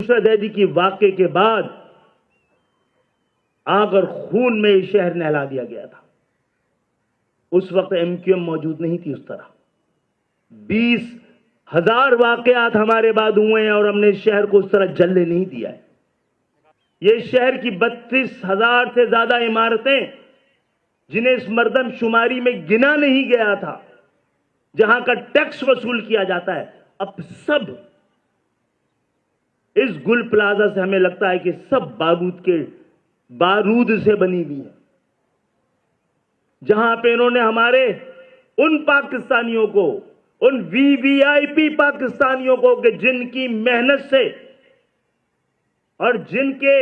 नुसरत जैदी की वाक़े के बाद आग और खून में शहर नहला दिया गया था। उस वक्त एमक्यूएम मौजूद नहीं थी उस तरह। 20,000 वाकयात हमारे बाद हुए हैं और हमने शहर को उस तरह जलने नहीं दिया है। ये शहर की 32,000 से ज्यादा इमारतें, जिन्हें इस मर्दमशुमारी में गिना नहीं गया था, जहां का टैक्स वसूल किया जाता है, अब सब इस गुल प्लाजा से हमें लगता है कि सब बारूद से बनी हुई है। जहां पे इन्होंने हमारे उन पाकिस्तानियों को, उन वीवीआईपी पाकिस्तानियों को, कि जिनकी मेहनत से और जिनके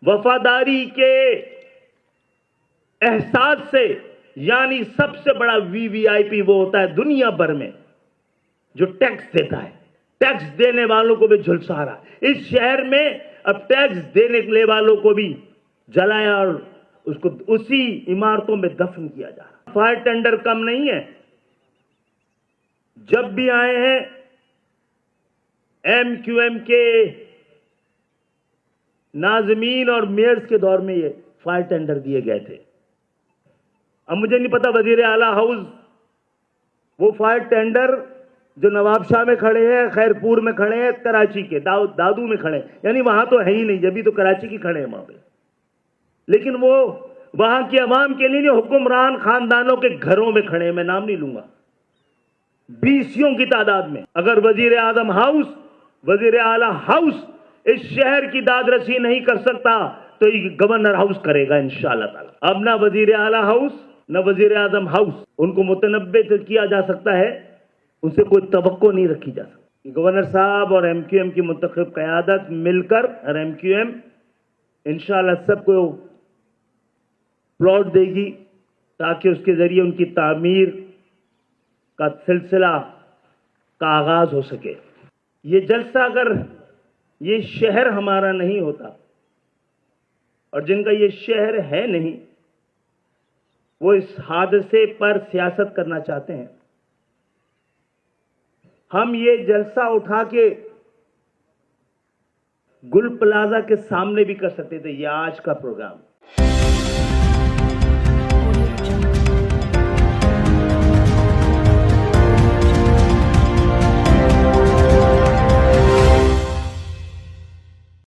वफादारी के एहसास से, यानी सबसे बड़ा वीवीआईपी वो होता है दुनिया भर में जो टैक्स देता है। टैक्स देने वालों को भी झुलसा रहा है। इस शहर में अब टैक्स देने वालों को भी जलाया और उसको उसी इमारतों में दफन किया जा रहा है। फायर टेंडर कम नहीं है। जब भी आए हैं एमक्यूएम के नाज़मीन और मेयर्स के दौर में ये फायर टेंडर दिए गए थे। अब मुझे नहीं पता वजीर आला हाउस वो फायर टेंडर जो नवाबशाह में खड़े हैं, खैरपुर में खड़े हैं, कराची के दादू में खड़े हैं, यानी वहां तो है ही नहीं, जब भी तो कराची की खड़े हैं वहां पे। लेकिन वो वहां की आवाम के लिए नहीं, हुक्मरान खानदानों के घरों में खड़े हैं। मैं नाम नहीं लूंगा, 20 की तादाद में। अगर वजीर आजम हाउस, वजीर आला हाउस इस शहर की दादरसी नहीं कर सकता तो ये गवर्नर हाउस करेगा इंशाअल्लाह ताला। अब ना वजीर आला हाउस न वजीर आजम हाउस, उनको मुतनब्बे तो किया जा सकता है, उनसे कोई तवक्को नहीं रखी जा सकती। गवर्नर साहब और एमक्यूएम की मुंतखब क़यादत मिलकर और एमक्यूएम इंशाअल्लाह सबको प्लॉट देगी ताकि उसके जरिए उनकी तामीर का सिलसिला का आगाज हो सके। ये जलसा अगर ये शहर हमारा नहीं होता, और जिनका ये शहर है नहीं, वो इस हादसे पर सियासत करना चाहते हैं। हम ये जलसा उठा के गुल प्लाजा के सामने भी कर सकते थे। ये आज का प्रोग्राम